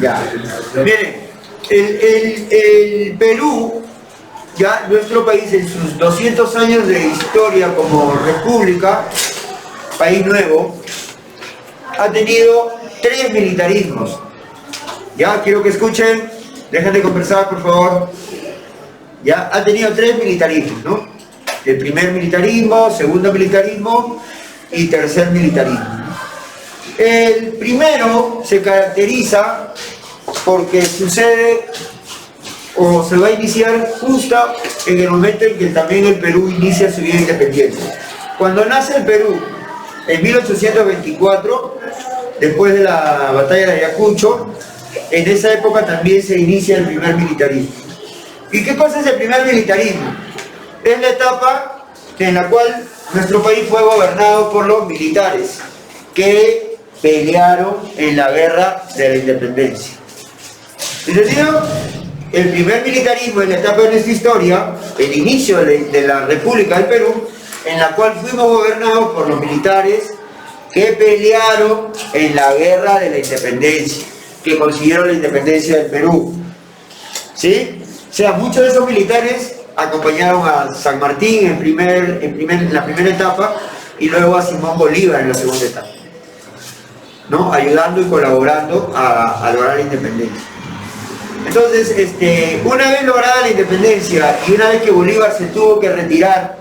Ya. Miren, el Perú, ya nuestro país en sus 200 años de historia como república, país nuevo, ha tenido 3 militarismos. Ya, quiero que escuchen, dejen de conversar por favor. Ya, ha tenido 3 militarismos, ¿no? El primer militarismo, segundo militarismo y tercer militarismo. El primero se caracteriza porque sucede o se va a iniciar justo en el momento en que también el Perú inicia su vida independiente. Cuando nace el Perú, en 1824, después de la batalla de Ayacucho, en esa época también se inicia el primer militarismo. ¿Y qué cosa es el primer militarismo? Es la etapa en la cual nuestro país fue gobernado por los militares que pelearon en la guerra de la independencia. ¿Entendido? El primer militarismo en la etapa de nuestra historia, el inicio de la República del Perú, en la cual fuimos gobernados por los militares que pelearon en la guerra de la independencia, que consiguieron la independencia del Perú. ¿Sí? O sea, muchos de esos militares acompañaron a San Martín en la primera etapa y luego a Simón Bolívar en la segunda etapa, ¿no? Ayudando y colaborando a lograr la independencia. Entonces, una vez lograda la independencia y una vez que Bolívar se tuvo que retirar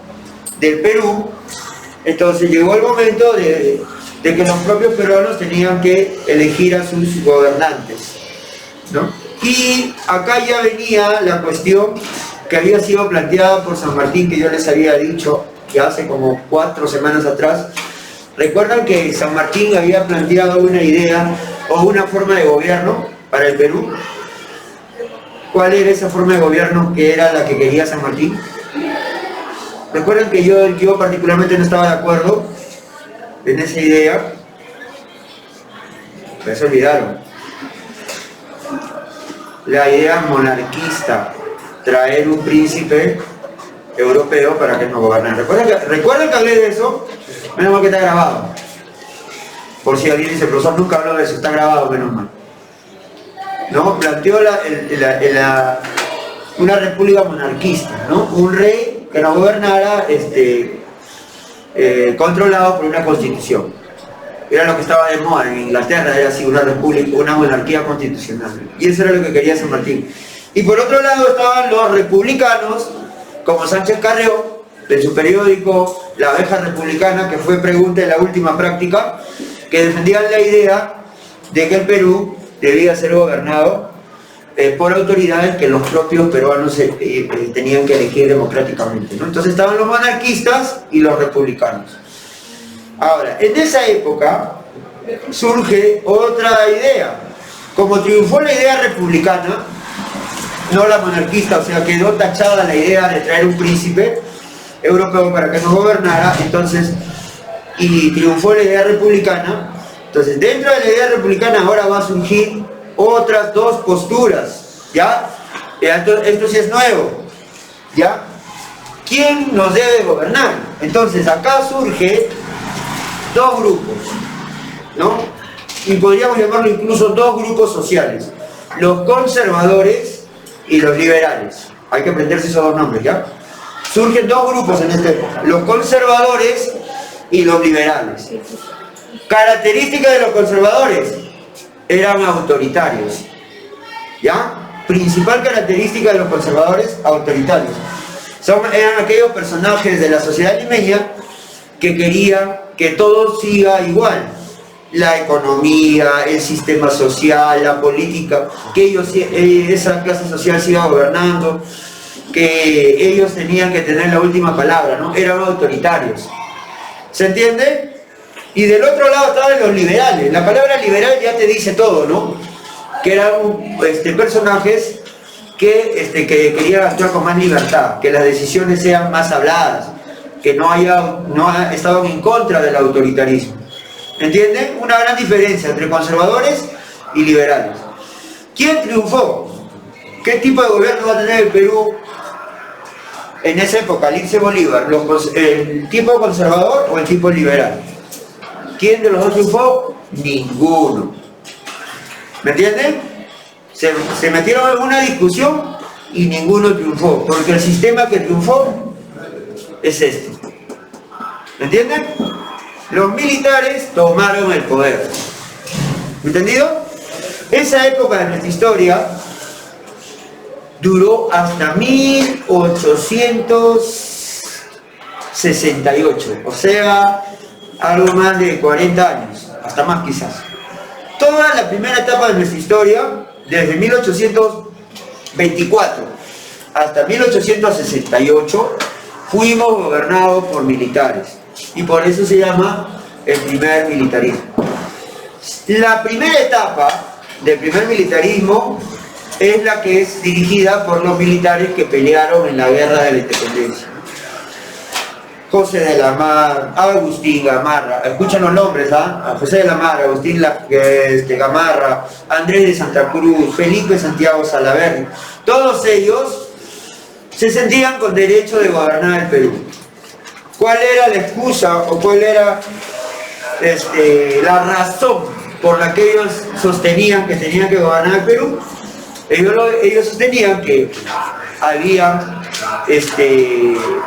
del Perú, entonces llegó el momento de que los propios peruanos tenían que elegir a sus gobernantes, ¿no? Y acá ya venía la cuestión que había sido planteada por San Martín, que yo les había dicho que hace como 4 semanas atrás. ¿Recuerdan que San Martín había planteado una idea o una forma de gobierno para el Perú? ¿Cuál era esa forma de gobierno que era la que quería San Martín? ¿Recuerdan que yo particularmente no estaba de acuerdo en esa idea? Me se olvidaron. La idea monarquista, traer un príncipe europeo para que nos gobernara. ¿Recuerdan que hablé de eso? Menos mal que está grabado. Por si alguien dice, profesor, nunca habló de eso, está grabado, menos mal. ¿No? Planteó una república monarquista, ¿no? Un rey que nos gobernara controlado por una constitución. Era lo que estaba de moda en Inglaterra, era así una república, una monarquía constitucional. Y eso era lo que quería San Martín. Y por otro lado estaban los republicanos, como Sánchez Carrió, de su periódico La Abeja Republicana, que fue pregunta en la última práctica, que defendían la idea de que el Perú debía ser gobernado por autoridades que los propios peruanos tenían que elegir democráticamente, ¿no? Entonces estaban los monarquistas y los republicanos. Ahora, en esa época surge otra idea. Como triunfó la idea republicana, no la monarquista, o sea, quedó tachada la idea de traer un príncipe europeo para que nos gobernara, entonces, y triunfó la idea republicana. Entonces, dentro de la idea republicana ahora va a surgir otras 2 posturas, ¿ya? Esto sí es nuevo, ¿ya? ¿Quién nos debe gobernar? Entonces, acá surge 2 grupos, ¿no? Y podríamos llamarlo incluso 2 grupos sociales, los conservadores y los liberales. Hay que aprenderse esos 2 nombres, ¿ya? Surgen 2 grupos en esta época, los conservadores y los liberales. Característica de los conservadores, eran autoritarios, ¿ya? Principal característica de los conservadores, autoritarios. Eran aquellos personajes de la sociedad limeña que querían que todo siga igual. La economía, el sistema social, la política, que esa clase social siga gobernando, que ellos tenían que tener la última palabra, ¿no? Eran autoritarios. ¿Se entiende? Y del otro lado estaban los liberales. La palabra liberal ya te dice todo, ¿no? Que eran personajes que querían actuar con más libertad, que las decisiones sean más habladas, que no estaban en contra del autoritarismo. ¿Entienden? Una gran diferencia entre conservadores y liberales. ¿Quién triunfó? ¿Qué tipo de gobierno va a tener el Perú en esa época, al irse Bolívar? ¿El tipo conservador o el tipo liberal? ¿Quién de los dos triunfó? Ninguno. ¿Me entienden? Se metieron en una discusión y ninguno triunfó, porque el sistema que triunfó es esto. ¿Me entienden? Los militares tomaron el poder. ¿Entendido? Esa época de nuestra historia duró hasta 1868, o sea, algo más de 40 años, hasta más quizás. Toda la primera etapa de nuestra historia, desde 1824 hasta 1868, fuimos gobernados por militares, y por eso se llama el primer militarismo. La primera etapa del primer militarismo es la que es dirigida por los militares que pelearon en la guerra de la independencia. José de la Mar, Agustín Gamarra, escuchan los nombres, ¿ah? José de la Mar, Agustín Gamarra, Andrés de Santa Cruz, Felipe Santiago Salaverry, todos ellos se sentían con derecho de gobernar el Perú. ¿Cuál era la excusa o cuál era la razón por la que ellos sostenían que tenían que gobernar el Perú? Ellos sostenían que habían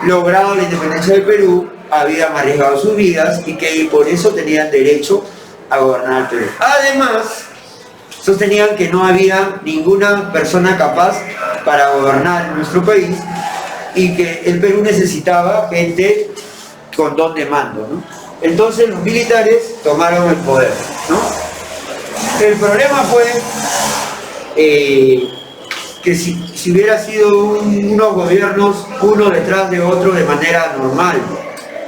logrado la independencia del Perú, habían arriesgado sus vidas y que por eso tenían derecho a gobernar el Perú. Además, sostenían que no había ninguna persona capaz para gobernar nuestro país y que el Perú necesitaba gente con don de mando, ¿no? Entonces los militares tomaron el poder, ¿no? El problema fue que si hubiera sido unos gobiernos uno detrás de otro de manera normal,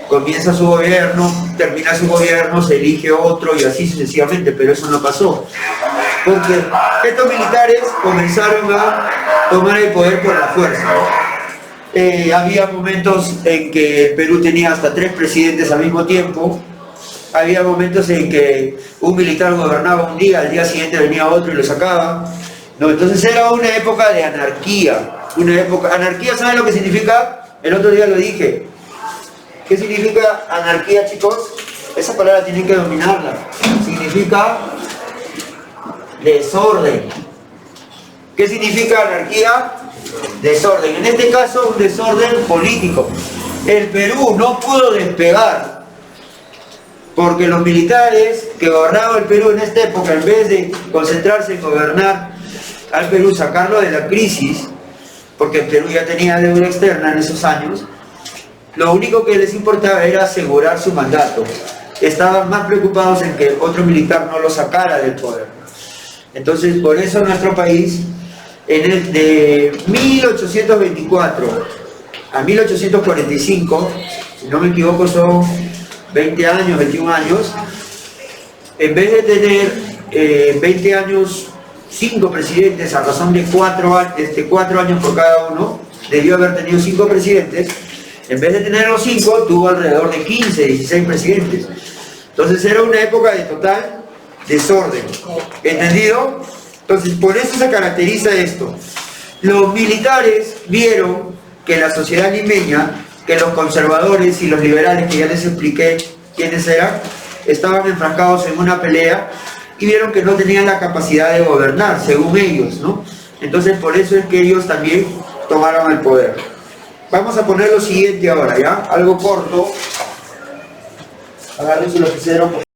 comienza su gobierno, termina su gobierno, se elige otro y así sucesivamente, pero eso no pasó, porque estos militares comenzaron a tomar el poder por la fuerza. Había momentos en que el Perú tenía hasta 3 presidentes al mismo tiempo. Había momentos en que un militar gobernaba un día, al día siguiente venía otro y lo sacaba. No, entonces era una época de anarquía. Anarquía, ¿saben lo que significa? El otro día lo dije. ¿Qué significa anarquía, chicos? Esa palabra tienen que dominarla. Significa desorden. ¿Qué significa anarquía? Desorden. En este caso, un desorden político. El Perú no pudo despegar porque los militares que gobernaban el Perú en esta época, en vez de concentrarse en gobernar al Perú, sacarlo de la crisis, porque el Perú ya tenía deuda externa en esos años, lo único que les importaba era asegurar su mandato. Estaban más preocupados en que otro militar no lo sacara del poder. Entonces, por eso nuestro país, de 1824 a 1845, si no me equivoco son 20 años, 21 años, en vez de tener 20 años, 5 presidentes a razón de 4 años por cada uno, debió haber tenido 5 presidentes. En vez de tener los 5, tuvo alrededor de 15, 16 presidentes. Entonces era una época de total desorden. ¿Entendido? Entonces por eso se caracteriza esto. Los militares vieron que la sociedad limeña, que los conservadores y los liberales, que ya les expliqué quiénes eran, estaban enfrascados en una pelea y vieron que no tenían la capacidad de gobernar, según ellos, ¿no? Entonces por eso es que ellos también tomaron el poder. Vamos a poner lo siguiente ahora, ¿ya? Algo corto. Háganlo si lo hicieron.